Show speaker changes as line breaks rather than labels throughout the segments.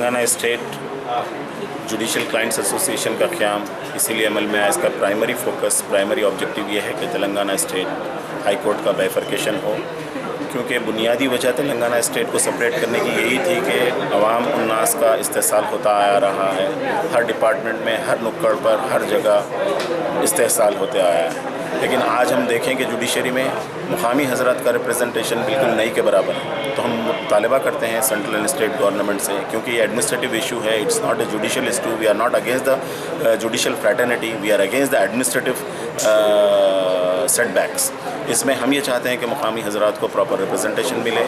Telangana state judicial clients association का क़याम इसीलिए अमल में आया। इसका प्राइमरी फोकस, प्राइमरी ऑब्जेक्टिव ये है कि तेलंगाना स्टेट हाई कोर्ट का बाइफर्केशन हो, क्योंकि बुनियादी वजह तेलंगाना स्टेट को सेपरेट करने की यही थी कि अवाम उन्नास का इस्तेहसाल होता आ रहा है। हर डिपार्टमेंट में, हर नुक्कड़ पर, हर जगह इस्तेहसाल होते आया है। लेकिन आज हम देखें कि जुडिशरी में मुकामी हजरत का रिप्रेजेंटेशन बिल्कुल नहीं के बराबर है। तो हम मुतालबा करते हैं सेंट्रल एंड स्टेट गवर्नमेंट से, क्योंकि ये एडमिनिस्ट्रेटिव इशू है, it's not a judicial issue. We are not against the judicial fraternity, we are against the administrative setbacks. इसमें हम ये चाहते हैं कि मुकामी हजरात को प्रॉपर रिप्रेजेंटेशन मिले,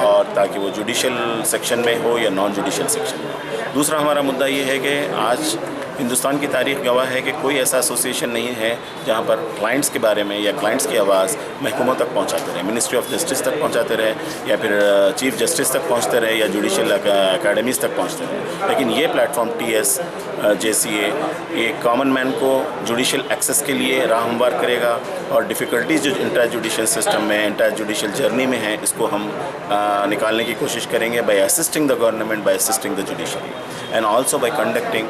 और ताकि वो जुडिशल सेक्शन में हो या नॉन जुडिशल सेक्शन में हो। दूसरा हमारा मुद्दा ये है कि आज हिंदुस्तान की तारीख गवाह है कि कोई ऐसा एसोसिएशन नहीं है जहाँ पर क्लाइंट्स के बारे में या क्लाइंट्स की आवाज़ महकूमों तक पहुँचाते रहे, मिनिस्ट्री ऑफ जस्टिस तक पहुँचाते रहे, या फिर चीफ जस्टिस तक पहुँचते रहे, या जुडिशल अकेडमीज़ तक पहुँचते रहे। लेकिन ये प्लेटफॉर्म TS JCA ये कॉमन मैन को जुडिशल एक्सेस के लिए राह हमवार करेगा, और डिफ़िकल्टीज़ जो इंटर जुडिशल सिस्टम में, इंटर जुडिशल जर्नी में है, इसको हम निकालने की कोशिश करेंगे by assisting the government, by assisting the judiciary, and also by conducting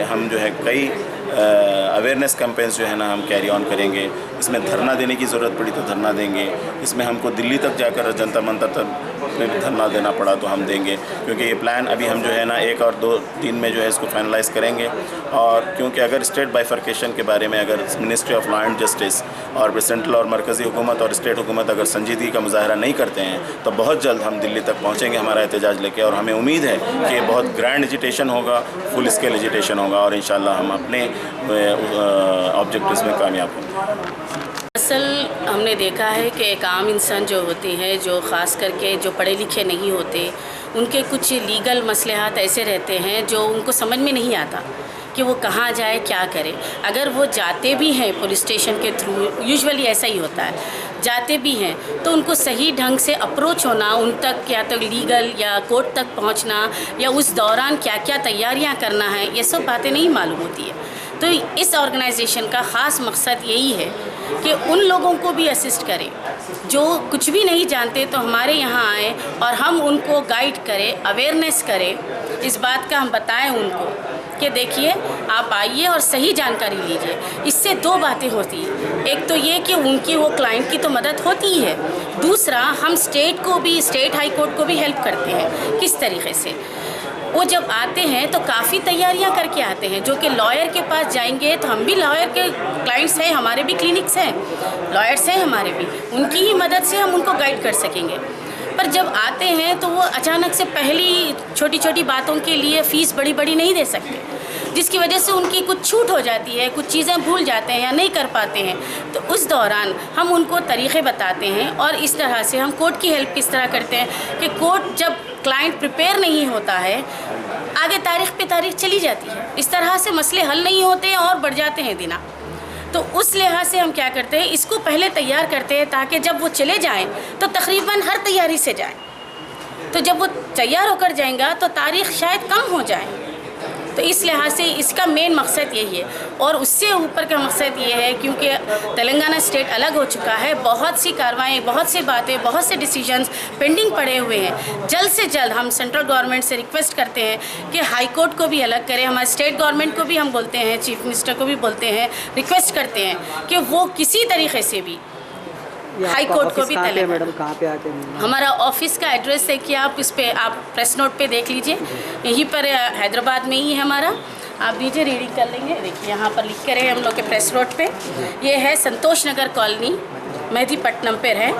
हम जो है कई अवेयरनेस कैंपेन्स जो है ना हम कैरी ऑन करेंगे। इसमें धरना देने की ज़रूरत पड़ी तो धरना देंगे, इसमें हमको दिल्ली तक जाकर जनता मंतर तक में भी धरना देना पड़ा तो हम देंगे, क्योंकि ये प्लान अभी हम जो है ना 1 और 2 3 में जो है इसको फाइनलाइज़ करेंगे। और क्योंकि अगर स्टेट बाइफर्केशन के बारे में अगर ministry of law and justice और सेंट्रल और मरकज़ी हुकूमत और स्टेट हुकूमत अगर संजीदगी का मुजाहरा नहीं करते हैं तो बहुत जल्द हम दिल्ली तक पहुँचेंगे हमारा एहतजाज लेके, और हमें उम्मीद है कि बहुत ग्रैंड एजिटेशन होगा, फुल स्केल एजिटेशन होगा, और इंशाल्लाह हम अपने ऑब्जेक्टिव्स में कामयाब होंगे।
असल हमने देखा है कि एक आम इंसान जो होते हैं, जो ख़ास करके जो पढ़े लिखे नहीं होते, उनके कुछ लीगल मसलेहात ऐसे रहते हैं जो उनको समझ में नहीं आता कि वो कहाँ जाए, क्या करे। अगर वो जाते भी हैं पुलिस स्टेशन के थ्रू, यूजुअली ऐसा ही होता है, जाते भी हैं तो उनको सही ढंग से अप्रोच होना, उन तक या तो लीगल या कोर्ट तक पहुंचना, या उस दौरान क्या क्या तैयारियां करना है, ये सब बातें नहीं मालूम होती है। तो इस ऑर्गेनाइजेशन का ख़ास मकसद यही है कि उन लोगों को भी असिस्ट करें जो कुछ भी नहीं जानते, तो हमारे यहाँ आए और हम उनको गाइड करें, अवेयरनेस करें, इस बात का हम बताएं उनको कि देखिए आप आइए और सही जानकारी लीजिए। इससे 2 बातें होती हैं, एक तो ये कि उनकी वो क्लाइंट की तो मदद होती ही है, दूसरा हम स्टेट को भी, स्टेट हाई कोर्ट को भी हेल्प करते हैं। किस तरीके से? वो जब आते हैं तो काफ़ी तैयारियां करके आते हैं, जो कि लॉयर के पास जाएंगे तो हम भी लॉयर के क्लाइंट्स हैं, हमारे भी क्लिनिक्स हैं, लॉयर्स हैं हमारे भी, उनकी ही मदद से हम उनको गाइड कर सकेंगे। पर जब आते हैं तो वो अचानक से पहली छोटी छोटी बातों के लिए फ़ीस बड़ी बड़ी नहीं दे सकते, जिसकी वजह से उनकी कुछ छूट हो जाती है, कुछ चीज़ें भूल जाते हैं या नहीं कर पाते हैं। तो उस दौरान हम उनको तरीक़े बताते हैं, और इस तरह से हम कोर्ट की हेल्प किस तरह करते हैं कि कोर्ट जब क्लाइंट प्रिपेयर नहीं होता है, आगे तारीख पे तारीख चली जाती है, इस तरह से मसले हल नहीं होते हैं और बढ़ जाते हैं दिना। तो उस लिहाज से हम क्या करते हैं, इसको पहले तैयार करते हैं ताकि जब वो चले जाएं तो तकरीबन हर तैयारी से जाएं। तो जब वो तैयार होकर जाएंगा तो तारीख़ शायद कम हो जाए। तो इस लिहाज से इसका मेन मकसद यही है, और उससे ऊपर का मकसद ये है क्योंकि तेलंगाना स्टेट अलग हो चुका है, बहुत सी कार्रवाई, बहुत सी बातें, बहुत से डिसीजंस पेंडिंग पड़े हुए हैं। जल्द से जल्द हम सेंट्रल गवर्नमेंट से रिक्वेस्ट करते हैं कि हाई कोर्ट को भी अलग करें, हमारे स्टेट गवर्नमेंट को भी हम बोलते हैं, चीफ मिनिस्टर को भी बोलते हैं, रिक्वेस्ट करते हैं कि वो किसी तरीके से भी हाई कोर्ट को भी तलब।
मैडम कहाँ पे आके मिलना?
हमारा ऑफिस का एड्रेस है कि आप इस पे आप प्रेस नोट पे देख लीजिए, यहीं पर हैदराबाद में ही है हमारा, आप नीचे रीडिंग कर लेंगे। देखिए यहाँ पर लिख कर है हम लोग के प्रेस नोट पे, ये है संतोष नगर कॉलोनी, मेहदीपट्टनम पर है,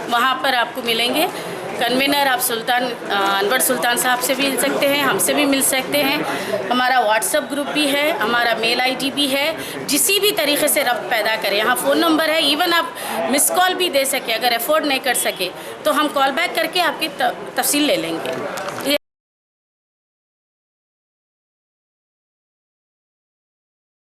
वहाँ पर आपको मिलेंगे। कन्वीनर आप अनवर सुल्तान साहब से भी मिल सकते हैं, हमसे भी मिल सकते हैं। हमारा व्हाट्सएप ग्रुप भी है, हमारा मेल ID भी है, जिसी भी तरीके से रब्त पैदा करें। यहाँ फ़ोन नंबर है, इवन आप मिस कॉल भी दे सके, अगर अफोर्ड नहीं कर सके तो हम कॉल बैक करके आपकी तफसील ले लेंगे।